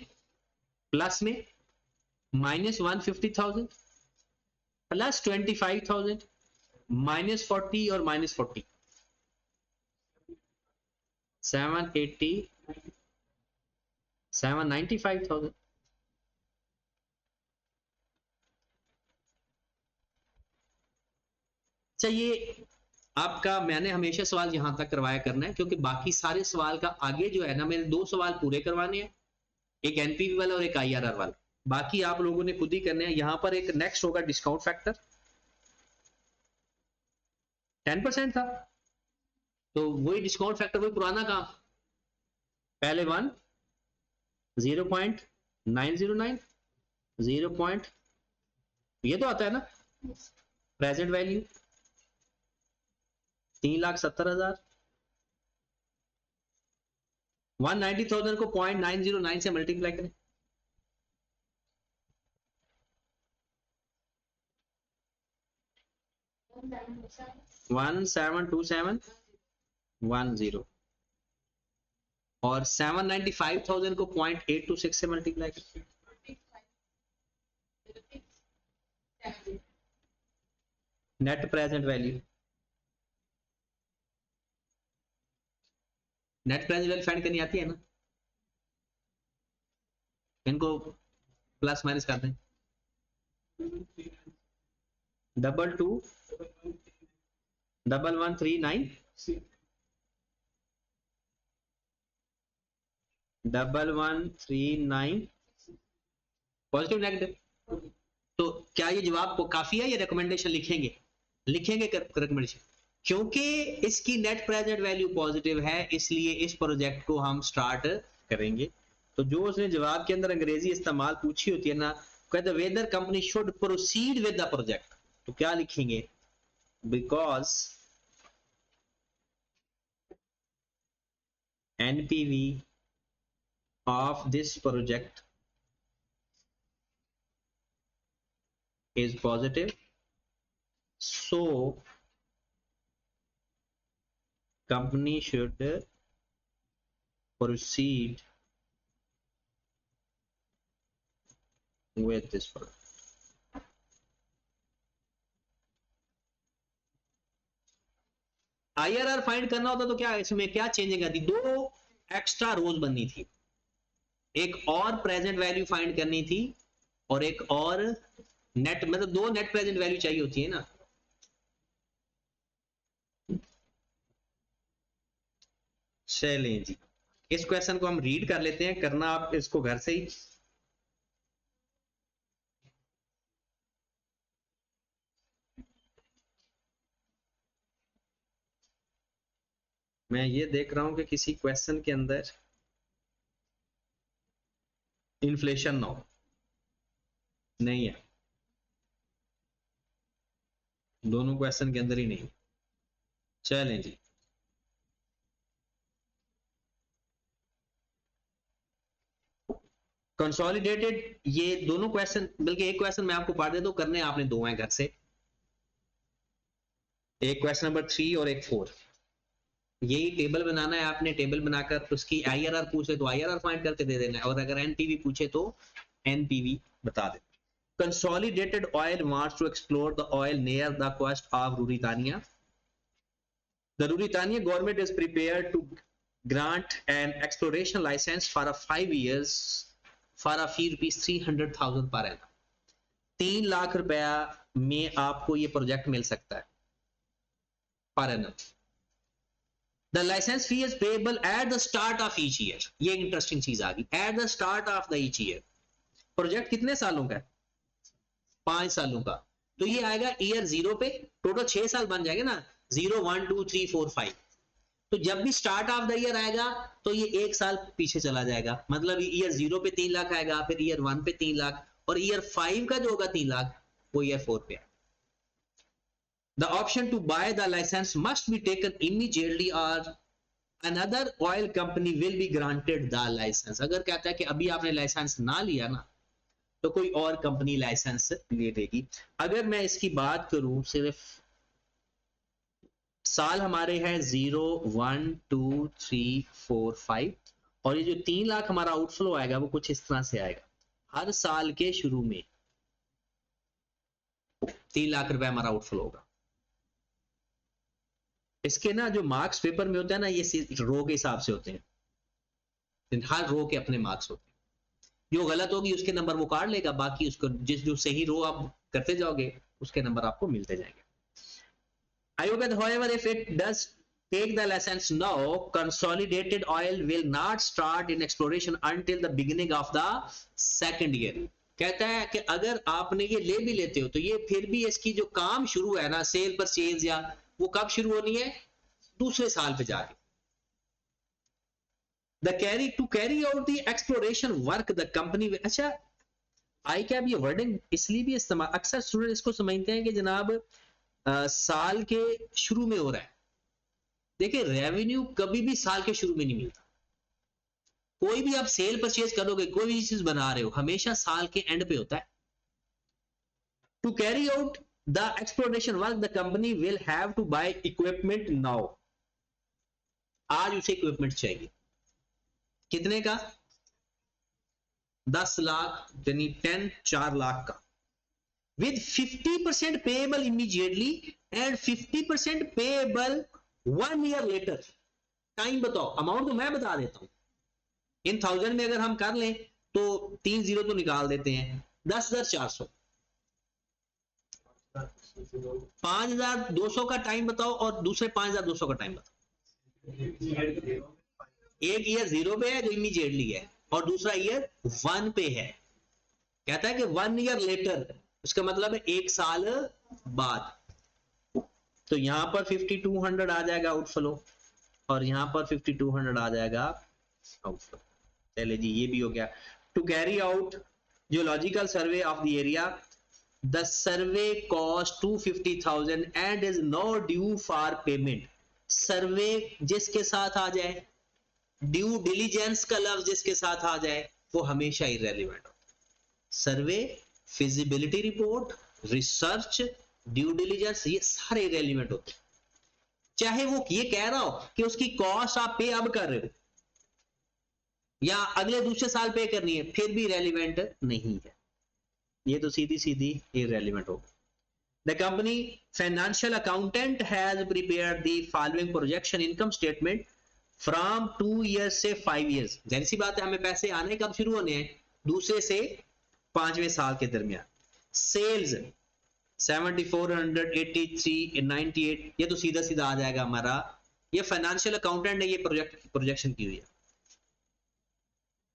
Speaker 1: प्लस में माइनस 150,000 प्लस 25,000 माइनस 40 और माइनस 40, 780, 795,000। चाहिए आपका, मैंने हमेशा सवाल यहां तक करवाया करना है, क्योंकि बाकी सारे सवाल का आगे जो है ना, मेरे 2 सवाल पूरे करवाने हैं, एक एनपीवी वाला और एक आईआरआर वाला, बाकी आप लोगों ने खुद ही करने हैं। यहां पर एक नेक्स्ट होगा डिस्काउंट फैक्टर, 10% था, तो वही डिस्काउंट फैक्टर, वही पुराना काम, पहले 1, 0.909, 0. ये तो आता है ना, प्रेजेंट वैल्यू 3,70,000, 190,000 को 0.909 से मल्टीप्लाई करें, वन 72710, और 795,000 को 0.826 से मल्टीप्लाई करें, net present value, net present value find करनी आती है ना, इनको प्लस माइनस कर दें, 221139, 1139 पॉजिटिव नेगेटिव। तो क्या ये जवाब को काफी है या रिकमेंडेशन लिखेंगे, लिखेंगे रिकमेंडेशन, क्योंकि इसकी नेट प्रेजेंट वैल्यू पॉजिटिव है, इसलिए इस प्रोजेक्ट को हम स्टार्ट करेंगे। तो जो उसने जवाब के अंदर अंग्रेजी इस्तेमाल पूछी होती है ना, कहते weather company should proceed with the project, तो क्या लिखेंगे, because NPV of this project is positive, so company should proceed with this product. IRR find करना होता तो क्या इसमें क्या चेंजिंग आती, 2 एक्स्ट्रा रोज बननी थी, एक और प्रेजेंट वैल्यू फाइंड करनी थी और एक और नेट, मतलब 2 नेट प्रेजेंट वैल्यू चाहिए होती है ना। चलें जी, इस क्वेश्चन को हम रीड कर लेते हैं, करना आप इसको घर से ही। मैं ये देख रहा हूं कि किसी क्वेश्चन के अंदर इन्फ्लेशन ना हो, नहीं है, दोनों क्वेश्चन के अंदर ही नहीं। चलें जी, कंसोलिडेटेड, ये दोनों क्वेश्चन, बल्कि एक क्वेश्चन मैं आपको पढ़ देता हूं, करने आपने दो हैं घर से, एक क्वेश्चन नंबर 3 और एक 4। यही टेबल बनाना है आपने, टेबल बनाकर उसकी आईआरआर पूछे तो आईआरआर फाइंड करके दे देना है, और अगर एनपीवी पूछे तो एनपीवी बता दे। Consolidated Oil wants to explore the oil near the coast of Ruritania. The Ruritania government is prepared to grant an exploration license for 5 years for a fee rupees 300,000 per annum. 3 lakh रुपया में आपको ये project मिल सकता है per annum. The license fee is payable at the start of each year. ये interesting चीज आ गई, at the start of the each year. Project कितने सालों का है? 5 सालों का। तो ये आएगा ईयर 0 पे, टोटल 6 साल बन जाएंगे ना, 0 1 2 3 4 5। तो जब भी स्टार्ट ऑफ द ईयर आएगा तो ये 1 साल पीछे चला जाएगा, मतलब ईयर 0 पे 3 लाख आएगा, फिर ईयर 1 पे 3 लाख, और ईयर 5 का जो होगा 3 लाख वो ईयर 4 पे आएगा। The option to buy the license must be taken immediately or another oil company will be granted the license. अगर कहता है कि अभी आपने लाइसेंस ना लिया ना तो कोई और कंपनी लाइसेंस ले लेगी। अगर मैं इसकी बात करूं, सिर्फ साल हमारे हैं 0 1 2 3 4 5, और ये जो 3 लाख हमारा आउटफ्लो आएगा वो कुछ इस तरह से आएगा। हर साल के शुरू में 3 लाख रुपए हमारा आउटफ्लो होगा। इसके ना जो मार्क्स पेपर में होता है ना, ये रो के हिसाब से होते हैं, हर रो के अपने मार्क्स होते हैं। जो गलत होगी उसके नंबर वो काट लेगा, बाकी उसको जो सही रो आप करते जाओगे उसके नंबर आपको मिलते जाएंगे। Ayurved, however, if it does take the license now, consolidated oil will not start in exploration until the beginning of the second year. कहता है कि अगर आपने ये ले भी लेते हो तो ये फिर भी इसकी जो काम शुरू है ना, सेल परचेज या, वो कब शुरू होनी है? दूसरे साल पे जाके। to carry out the exploration work the company will, अच्छा आई क्या ये वर्डिंग इसलिए भी इस्तेमाल, अक्सर स्टूडेंट इसको समझते हैं कि जनाब साल के शुरू में हो रहा है। देखिए रेवेन्यू कभी भी साल के शुरू में नहीं मिलता। कोई भी आप सेल परचेज करोगे, कोई भी चीज बना रहे हो, हमेशा साल के एंड पे होता है। To carry out the exploration work the company will have to buy equipment now. आज उसे इक्विपमेंट चाहिए, कितने का? 10 लाख, यानी 10 4 लाख का, with 50% payable immediately and 50% payable 1 year later. Time बताओ, अमाउंट तो मैं बता देता हूं, इन 1000 में अगर हम कर लें तो 3 जीरो तो निकाल देते हैं, 10,400, 5,200 का टाइम बताओ और दूसरे 5,200 का टाइम बताओ। एक ईयर 0 पे है जो इमीडिएटली है, और दूसरा ईयर 1 पे है। कहता है कि 1 ईयर लेटर, उसका मतलब है 1 साल बाद। तो यहां पर 5200 आ जाएगा आउटफ्लो, और यहां पर 5200 आ जाएगा आउटफ्लो। चले जी, ये भी हो गया। To carry out geological survey of the area, the survey cost 250,000 and is no due for payment. Survey जिसके साथ आ जाए, ड्यू डिलीजेंस का लफ्ज जिसके साथ आ जाए, वो हमेशा इररेलेवेंट होता है। Survey, feasibility report, research, due diligence, ये सारे इररेलेवेंट होते हैं। चाहे वो ये कह रहा हो कि उसकी कॉस्ट आप पे अब कर रहे हो या अगले दूसरे साल पे करनी है, फिर भी रेलिवेंट नहीं है, ये तो सीधी सीधी इररेलेवेंट होगा। The company financial accountant has prepared the following projection income statement from 2 years से 5 years। जाहिर सी बात है, हमें पैसे आने कब शुरू होने हैं? दूसरे से 5वें साल के दरमियान। सेल्स 7400, 83, 98, ये तो सीधा सीधा आ जाएगा हमारा, ये फाइनेंशियल अकाउंटेंट ने ये प्रोजेक्शन की हुई है।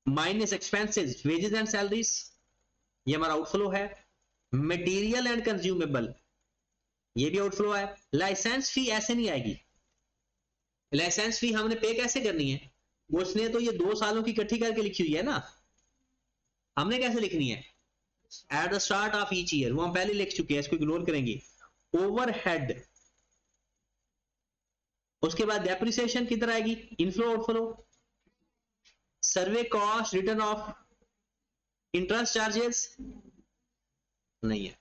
Speaker 1: Minus expenses wages and salaries, ये हमारा आउटफ्लो है। मटेरियल एंड कंज्यूमेबल, ये भी आउटफ्लो है। लाइसेंस फी ऐसे नहीं आएगी, लाइसेंस फी हमने पे कैसे करनी है, उसने तो ये 2 सालों की इकट्ठी करके लिखी हुई है ना, हमने कैसे लिखनी है, at the start of each year, वो हम पहले लिख चुके हैं, इसको इग्नोर करेंगे। ओवरहेड, उसके बाद डेप्रिसिएशन किधर आएगी, inflow outflow. Survey cost, return of interest charges नहीं है।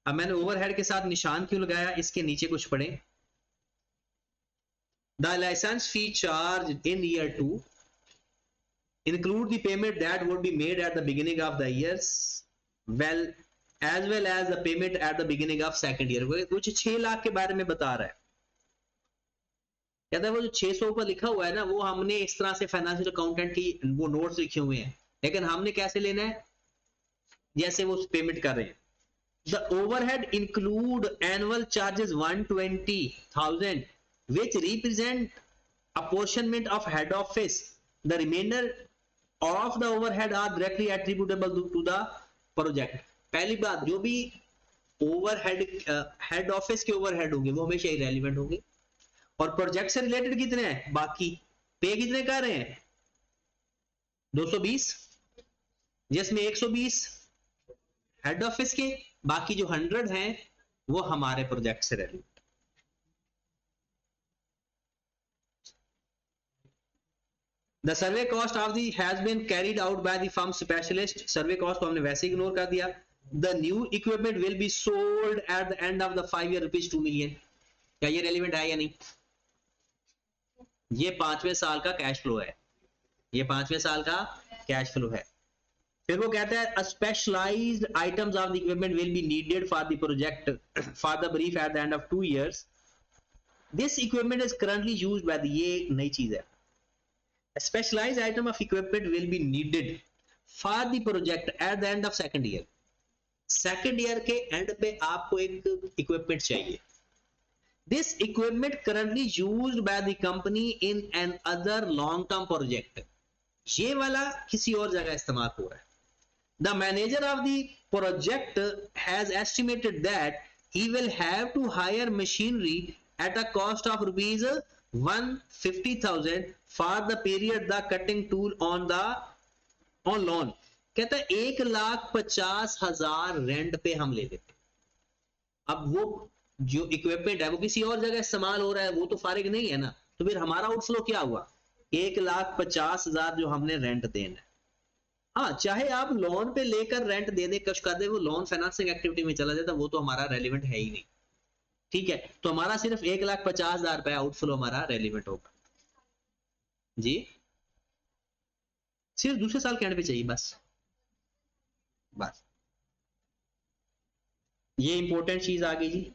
Speaker 1: अब मैंने ओवरहेड के साथ निशान क्यों लगाया, इसके नीचे कुछ पढ़े। The license fee charge in year 2 include the payment that would be made at the beginning of the years, well as the payment at the beginning of second year। कुछ 6 लाख के बारे में बता रहा है, कहता है वो जो 600 पर लिखा हुआ है ना, वो हमने इस तरह से फाइनेंशियल अकाउंटेंट की वो नोट्स लिखे हुए हैं, लेकिन हमने कैसे लेना है, जैसे वो पेमेंट कर रहे हैं। The overhead include annual charges 120,000 which represent apportionment of head office, the remainder of the overhead are directly attributable to the project। पहली बात, जो भी ओवरहेड हेड ऑफिस के ओवरहेड होंगे वो हमेशा ही रेलिवेंट होंगे, और प्रोजेक्ट से रिलेटेड कितने हैं, बाकी पे कितने कर रहे हैं 220, जिसमें 120 हेड ऑफिस के, बाकी जो 100 हैं वो हमारे प्रोजेक्ट से relevant. The survey cost of the has been carried out by the firm specialist, survey cost को हमने वैसे इग्नोर कर दिया। The new equipment will be sold at the end of the 5 year rupees 2 million। क्या ये relevant है या नहीं, ये 5वें साल का कैश फ्लो है, ये 5वें साल का कैश फ्लो है। फिर वो कहता है specialised items of the equipment will be needed for the project for the brief at the end of 2 years। This equipment is currently used by the, ये नई चीज है, specialized item of equipment will be needed for the project at the end of second year। second year के end पे आपको एक equipment चाहिए। this equipment currently used by the company in an other long term project, ये वाला किसी और जगह इस्तेमाल हो रहा है। the manager of the project has estimated that he will have to hire machinery at a cost of rupees 150,000 for the period the cutting tool on loan। कहता है 1,50,000 रेंट पे हम ले लेते। अब वो जो इक्विपमेंट है वो किसी और जगह इस्तेमाल हो रहा है, वो तो फारिग नहीं है ना, तो फिर हमारा आउटफ्लो क्या हुआ, 1,50,000 जो हमने रेंट देना है। हाँ, चाहे आप लोन पे लेकर रेंट दे दे, कश कर दे, वो लोन फाइनेंसिंग एक्टिविटी में चला जाता, वो तो हमारा रेलिवेंट है ही नहीं, ठीक है। तो हमारा सिर्फ 1,50,000 रुपए आउटफ्लो हमारा रेलिवेंट होगा जी, सिर्फ दूसरे साल के एंड पे चाहिए बस। ये इंपॉर्टेंट चीज आ गई जी।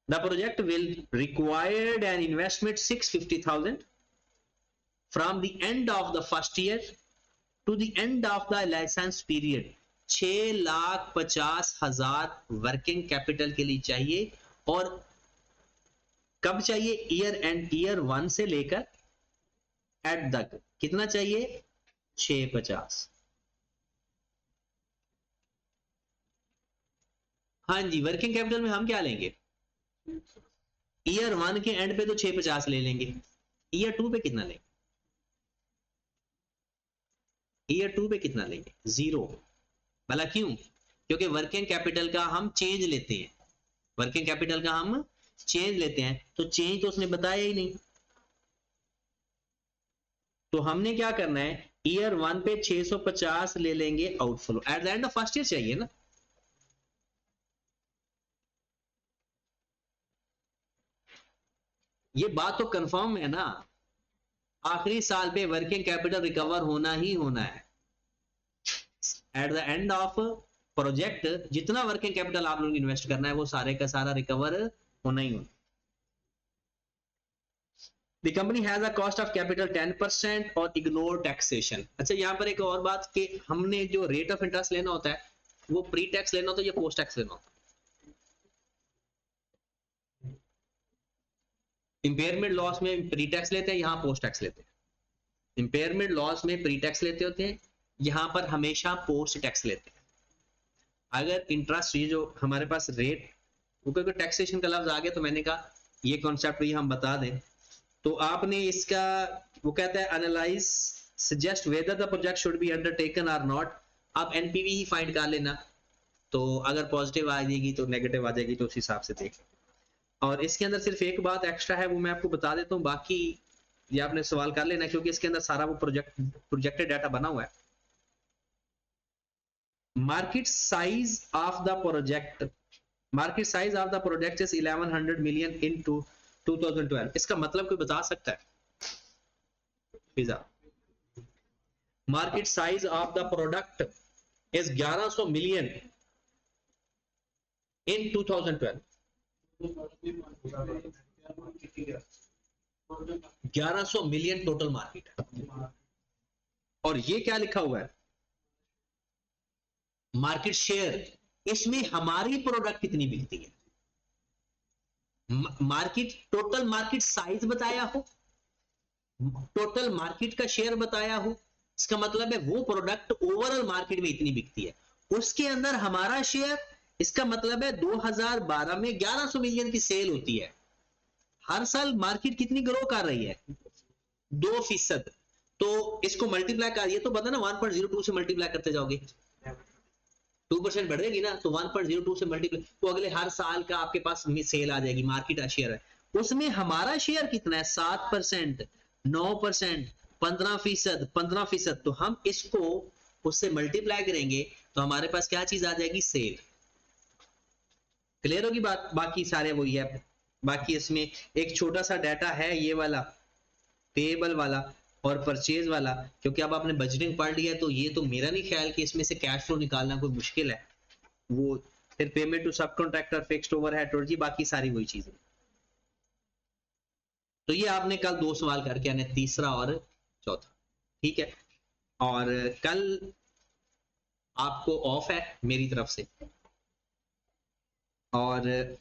Speaker 1: The project will required an investment 650,000 from the end of the first year to the end of the licence period. 6,50,000 working capital के लिए चाहिए, और कब चाहिए, ईयर 1 से लेकर एट तक कितना चाहिए, 650। हाँ जी, वर्किंग कैपिटल में हम क्या लेंगे, ईयर 1 के एंड पे तो 650 ले लेंगे, ईयर 2 पे कितना लेंगे, ईयर 2 पे कितना लेंगे, 0। भला क्यों, क्योंकि वर्किंग कैपिटल का हम चेंज लेते हैं, वर्किंग कैपिटल का हम चेंज लेते हैं, तो चेंज तो उसने बताया ही नहीं। तो हमने क्या करना है, ईयर 1 पे 650 ले लेंगे outflow, eight the end of first year चाहिए ना। ये बात तो कंफर्म है ना, आखिरी साल पे वर्किंग कैपिटल रिकवर होना ही होना है। Eight the end of project जितना वर्किंग कैपिटल आप लोग इन्वेस्ट करना है वो सारे का सारा रिकवर होना ही होना। The company has a cost of capital 10% और ignore taxation। अच्छा, यहाँ पर एक और बात कि हमने जो रेट ऑफ इंटरेस्ट लेना होता है वो प्री टैक्स लेना होता है या पोस्ट टैक्स लेना होता है, इंपेयरमेंट लॉस में प्री टैक्स लेते हैं, यहाँ पोस्ट टैक्स लेते हैं। इंपेयरमेंट लॉस में प्री टैक्स लेते होते हैं, यहाँ पर हमेशा पोस्ट टैक्स लेते हैं। अगर इंटरेस्ट, ये जो हमारे पास रेट, क्योंकि टैक्सेशन का लफ्ज आ गया तो मैंने कहा ये कॉन्सेप्ट भी हम बता दें। तो आपने इसका, वो कहता है analyse suggest whether the project should be undertaken और नॉट। आप एनपीवी ही फाइंड कर लेना, तो अगर पॉजिटिव आ जाएगी तो नेगेटिव आ जाएगी, तो उस हिसाब से देख। और इसके अंदर सिर्फ एक बात एक्स्ट्रा है, वो मैं आपको बता देता हूँ, बाकी ये आपने सवाल कर लेना, क्योंकि इसके अंदर सारा वो प्रोजेक्टेड डाटा बना हुआ है। Market size of the project, market size of the project is 1100 million in 2012। इसका मतलब कोई बता सकता है? Pizza market size of the product is 1100 million in 2012। 1100 million total market है। और ये क्या लिखा हुआ है? Market share. इसमें हमारी प्रोडक्ट कितनी बिकती है? मार्केट, टोटल मार्केट साइज बताया हो, टोटल मार्केट का शेयर बताया हो, इसका मतलब है वो प्रोडक्ट ओवरऑल मार्केट में इतनी बिकती है, उसके अंदर हमारा शेयर, इसका मतलब है 2012 में 1100 मिलियन की सेल होती है। हर साल मार्केट कितनी ग्रो कर रही है? 2%। तो इसको मल्टीप्लाई कर, ये तो पता ना 1.02 से मल्टीप्लाई करते जाओगे 2% बढ़ेगी ना, तो 1.02 से मल्टीप्लाई, तो अगले हर साल का आपके पास सेल आ जाएगी, मार्केट का शेयर है, उसमें हमारा शेयर कितना है? 7%, 9%, 15%, 15%। तो हम इसको उससे मल्टीप्लाई करेंगे तो हमारे पास क्या चीज आ जाएगी? सेल। क्लियर होगी बात? बाकी सारे वही है। बाकी इसमें एक छोटा सा डाटा है ये वाला, पेएबल वाला और परचेज वाला, क्योंकि अब आपने बजटिंग पढ़ लिया, तो ये तो मेरा नहीं ख्याल कि इसमें से कैश फ्लो निकालना कोई मुश्किल है। वो फिर पेमेंट टू सब कॉन्ट्रैक्टर, फिक्स्ड ओवरहेड और जी बाकी सारी वही चीजें। तो ये आपने कल 2 सवाल करके आने, तीसरा और चौथा, ठीक है। और कल आपको ऑफ है मेरी तरफ से, और